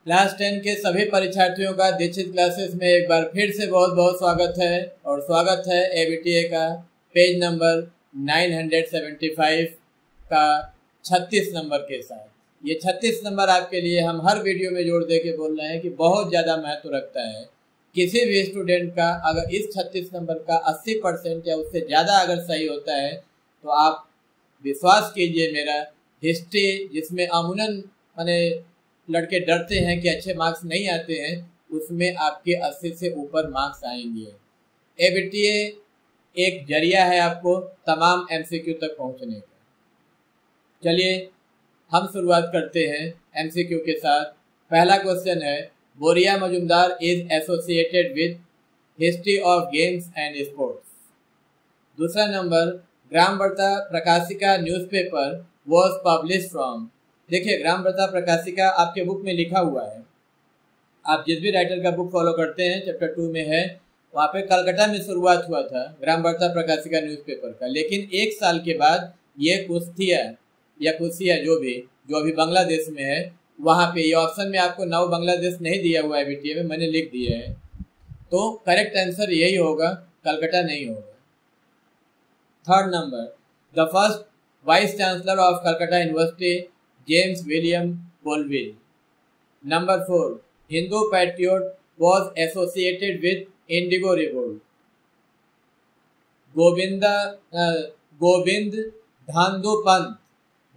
Class 10 के सभी परीक्षार्थियों का दीक्षित क्लासेस में एक बार फिर से बहुत बहुत स्वागत है। और स्वागत है एबीटीए का पेज नंबर 975 का 36 नंबर के साथ। ये 36 नंबर आपके लिए हम हर वीडियो में जोड़ दे के बोल रहे हैं कि बहुत ज़्यादा महत्व रखता है। किसी भी स्टूडेंट का अगर इस 36 नंबर का 80% या उससे ज़्यादा अगर सही होता है तो आप विश्वास कीजिए मेरा, हिस्ट्री जिसमें अमूमन माने लड़के डरते हैं कि अच्छे मार्क्स नहीं आते हैं, उसमें आपके 80 से ऊपर मार्क्स आएंगे। एबीटीए एक जरिया है आपको तमाम एमसीक्यू तक पहुंचने का। चलिए हम शुरुआत करते हैं एमसीक्यू के साथ। पहला क्वेश्चन है, Boria Majumdar is associated with history of games and sports. दूसरा number, Gram Varta Prakashika newspaper was publish from. देखिए, ग्राम वार्ता प्रकाशिका आपके बुक में लिखा हुआ है। आप जिस भी राइटर का बुक फॉलो करते हैं चैप्टर 2 में है, वहाँ पे कलकत्ता में शुरुआत हुआ था ग्राम वार्ता प्रकाशिका न्यूज़पेपर का। लेकिन एक साल के बाद ये कुश्तिया या कुशिया जो अभी बांग्लादेश में है, वहाँ पे ये ऑप्शन में आपको नव बांग्लादेश नहीं दिया हुआ है एबीटीए में, मैंने लिख दिया है। तो करेक्ट आंसर यही होगा, कलकत्ता नहीं होगा। Third number, the first vice chancellor of Calcutta university James William Colvile. Number 4, Hindu patriot was associated with indigo revolt. Govind Dhondu Pant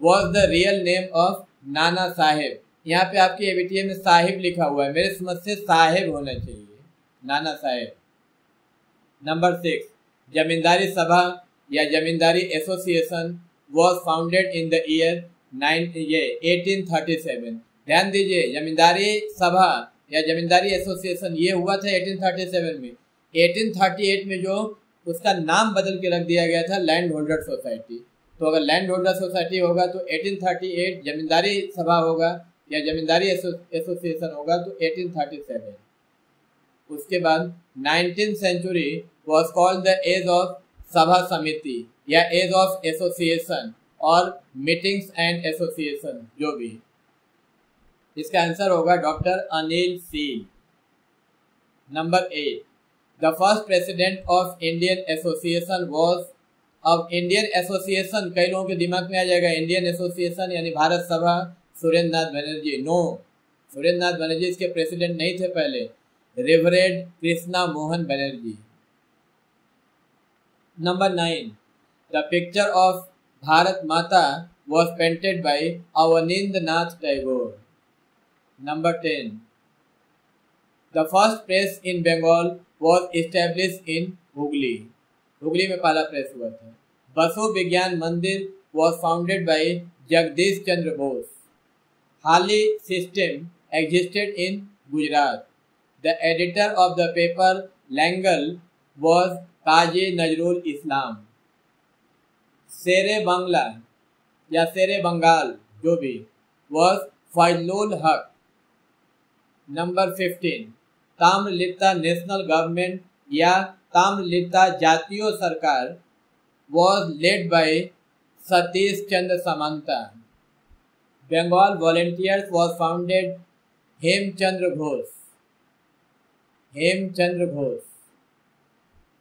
was the real name of Nana Saheb. यहाँ पे आपकी एबीटीए में साहिब लिखा हुआ है, मेरे समझ से साहेब होना चाहिए, नाना साहेब। नंबर 6, जमींदारी सभा या Zamindari association was founded in the year 1837। ध्यान दीजिए, जमींदारी सभा या जमींदारी एसोसिएशन ये हुआ था 1837 में। 1838 में जो उसका नाम बदल के रख दिया गया था लैंड होल्डर सोसाइटी। तो अगर लैंड होल्डर सोसाइटी होगा तो 1838 जमींदारी सभा होगा या जमींदारी एसोसिएशन होगा तो 1837। उसके बाद 19th century was called the age of sabha samiti या एज ऑफ एसोसिएशन और मीटिंग्स एंड एसोसिएशन जो भी। इसका आंसर होगा doctor Anil Seal. Number 8, the first president of Indian association was. अब इंडियन एसोसिएशन कई लोगों के दिमाग में आ जाएगा, इंडियन एसोसिएशन यानी भारत सभा, सुरेंद्र नाथ बनर्जी। नो, सुरेंद्र नाथ बनर्जी इसके प्रेसिडेंट नहीं थे पहले, reverend Krishna Mohan Banerjee. Number 9, the picture of Bharat माता was painted by Avanindranath Tagore. Number 10, the first press in Bengal was established in Hooghly. Hooghly में पहला प्रेस हुआ था। बसु विज्ञान मंदिर was founded by Jagdish Chandra Bose. हाली system existed in Gujarat. The editor of the paper Langal was काजी नजरुल इस्लाम। शेरे बांग्ला या शेरे बंगाल जो भी वॉज फजलुल हक। नंबर 15, ताम्रलिप्ता नेशनल गवर्नमेंट या Tamralipta Jatiya Sarkar was led by Satish Chandra Samanta. Bengal volunteers was founded Hemchandra Ghosh.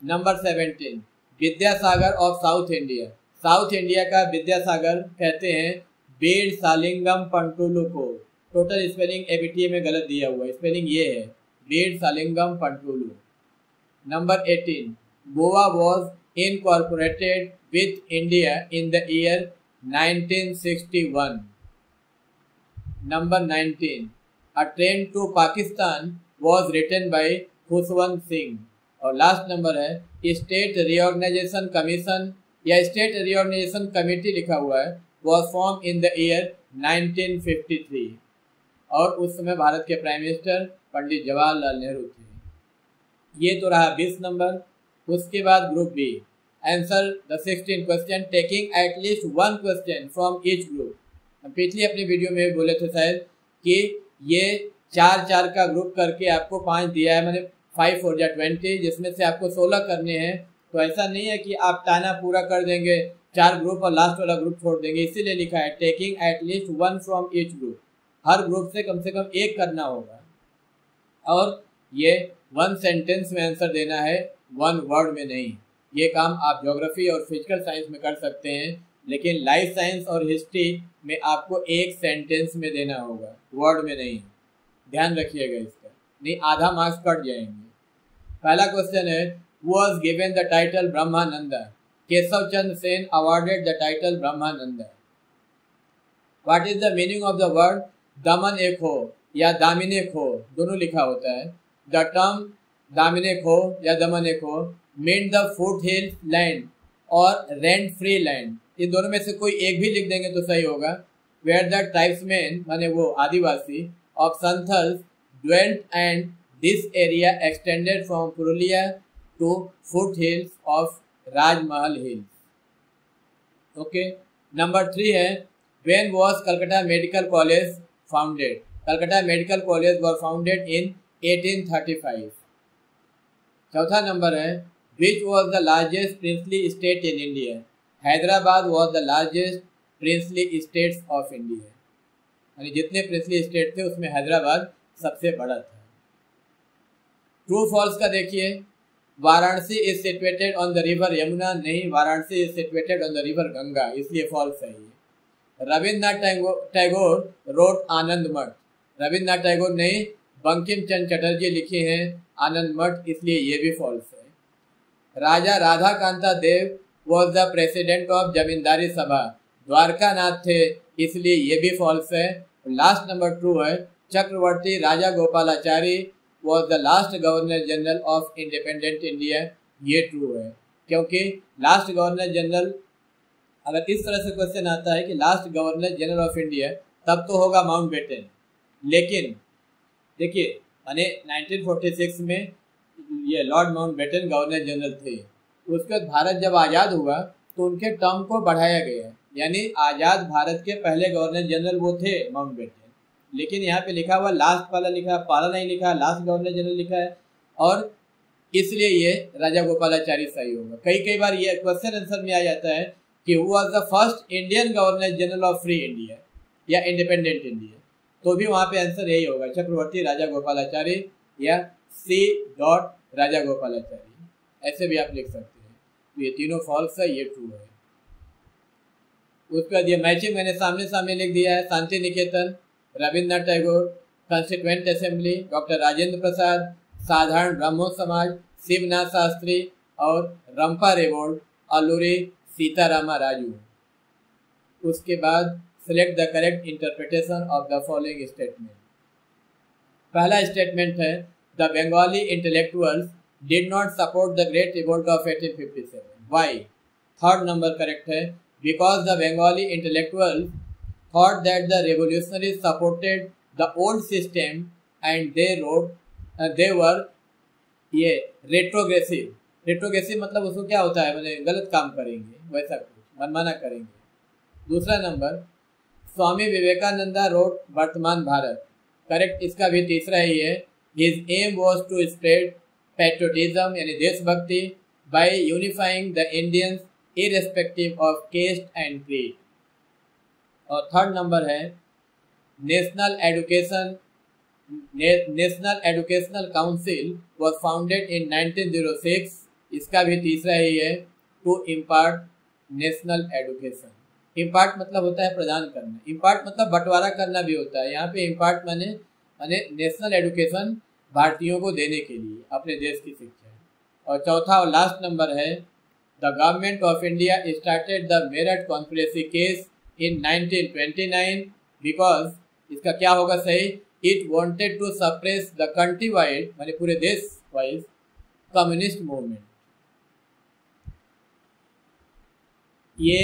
Number 17, Vidyasagar of South India. South India का विद्यासागर कहते हैं बीड सालिंगम पंटुलु को। टोटल स्पेलिंग एबीटीए में गलत दिया हुआ है, स्पेलिंग ये है Veeresalingam Pantulu. Number 18, Goa was incorporated with India in the year 1961। Number 19, a train to Pakistan was written by Khushwant Singh. और लास्ट नंबर है स्टेट रिऑर्गेनाइजेशन कमीशन या स्टेट रिऑर्गेनाइजेशन कमेटी लिखा हुआ है, was form in the year 1953। और उस समय भारत के प्राइम मिनिस्टर पंडित जवाहरलाल नेहरू थे। ये तो रहा 20 नंबर। उसके बाद group B, answer the 16 question taking at least 1 question from each group. हम पिछली अपनी वीडियो में भी बोले थे शायद कि ये 4-4 का ग्रुप करके आपको 5 दिया है, मैंने 5 4 जा 20, जिसमें से आपको 16 करने हैं। तो ऐसा नहीं है कि आप टाना पूरा कर देंगे 4 ग्रुप और लास्ट वाला ग्रुप छोड़ देंगे, इसीलिए लिखा है taking at least 1 from each group. Her group से कम एक करना होगा और ये 1 सेंटेंस में आंसर देना है, 1 वर्ड में नहीं। ये काम आप ज्योग्राफी और फिजिकल साइंस में कर सकते हैं, लेकिन लाइफ साइंस और हिस्ट्री में आपको 1 सेंटेंस में देना होगा, वर्ड में नहीं। ध्यान रखिएगा इसका, नहीं आधा मार्क्स कट जाएंगे। पहला क्वेश्चन है, Who was given the title Brahmananda? Keshav Chandra Sen awarded the title Brahmananda. What is the meaning of the word दमन एक हो या दामिने खो, दोनों लिखा होता है। The term दामिने खो या दमन एक हो mean the foothill land और rent free land, इन दोनों में से कोई एक भी लिख देंगे तो सही होगा। Where the tribesmen माने वो आदिवासी of Santhals dwelt and this area extended from Purulia to foothills of Rajmahal Hills. Okay, number 3 है, when was Calcutta Medical College founded? Calcutta Medical College was founded in 1835. चौथा number है, which was the largest princely state in India? Hyderabad was the largest princely states of India. यानी जितने princely state थे उसमें हैदराबाद सबसे बड़ा था। ट्रू फॉल्स का देखिए, Varanasi is situated on the river Yamuna, नहीं, Varanasi is situated on the river Ganga, इसलिए फॉल्स सही है। रविन्द्रनाथ टैगोर रोट आनंद मठ, रविन्द्रनाथ टैगोर नहीं, बंकिम चंद्र चटर्जी लिखे हैं आनंद मठ, इसलिए ये भी फॉल्स है। राजा राधा कांता देव वॉज द प्रेसिडेंट ऑफ जमींदारी सभा, द्वारका नाथ थे, इसलिए ये भी फॉल्स है। लास्ट नंबर ट्रू है, Chakravarti Raja Gopalachari was the last governor general of independent India, ये ट्रू है, क्योंकि लास्ट गवर्नर जनरल अगर इस तरह से क्वेश्चन आता है कि last governor general of India, तब तो होगा माउंटबेटन, लेकिन देखिए माने 1946 में ये लॉर्ड माउंटबेटन गवर्नर जनरल थे। उसके बाद भारत जब आज़ाद हुआ तो उनके टर्म को बढ़ाया गया, यानी आज़ाद भारत के पहले गवर्नर जनरल वो थे माउंटबेटन, लेकिन यहाँ पे लिखा हुआ लास्ट वाला लिखा, पहला नहीं लिखा, लास्ट गवर्नर जनरल लिखा है, और इसलिए ये राजा गोपालाचारी सही होगा। कई बार ये क्वेश्चन आंसर में आ जाता है कि who was the first Indian governor general of free India या इंडिपेंडेंट इंडिया, तो भी वहाँ पे आंसर यही होगा, चक्रवर्ती राजा गोपालाचारी या C. राजा गोपालाचारी, ऐसे भी आप लिख सकते हैं। तो ये तीनों फॉल्स है, ये ट्रू है। उसके बाद ये मैचिंग मैंने सामने लिख दिया है, Shanti Niketan, Rabindranath Tagore, constituent assembly doctor Rajendra Prasad, Sadharan Brahman समाज शिवनाथ शास्त्री और रंपा रेवोल्ट अलूरी सीतारामा राजू। उसके बाद select the correct interpretation of the following statement. पहला स्टेटमेंट है, the Bengali intellectuals did not support the great revolt of 1857, why? Third number correct है, because the Bengali intellectuals thought that the revolutionaries supported the old system and they were ये retrogressive मतलब उसको क्या होता है, मैंने गलत काम करेंगे, वैसा कुछ मनमाना करेंगे। दूसरा नंबर, स्वामी विवेकानंदा रोट वर्तमान भारत, करेक्ट, इसका भी तीसरा ही है। His aim was to spread patriotism यानी देशभक्ति by unifying the Indians irrespective of caste and creed। और थर्ड नंबर है, national educational council was founded in 1906, इसका भी तीसरा ही है, to impart national education. Impart मतलब होता है प्रदान करना, इम्पार्ट मतलब बंटवारा करना भी होता है, यहाँ पे इम्पार्ट माने नेशनल एजुकेशन भारतीयों को देने के लिए, अपने देश की शिक्षा। और चौथा और लास्ट नंबर है, the government of India started the Meerut conspiracy case in 1929 because इसका क्या होगा सही, it wanted to suppress the country wide माने पूरे देश वाइज कम्युनिस्ट मूवमेंट। ये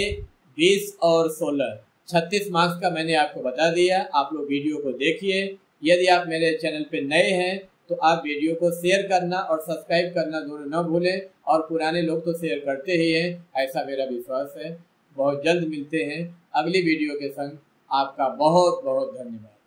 20 और 16 36 मार्क्स का मैंने आपको बता दिया। आप लोग वीडियो को देखिए। यदि आप मेरे चैनल पे नए हैं तो आप वीडियो को शेयर करना और सब्सक्राइब करना दोनों न भूलें, और पुराने लोग तो शेयर करते ही हैं, ऐसा मेरा विश्वास है। बहुत जल्द मिलते हैं अगली वीडियो के संग। आपका बहुत बहुत धन्यवाद।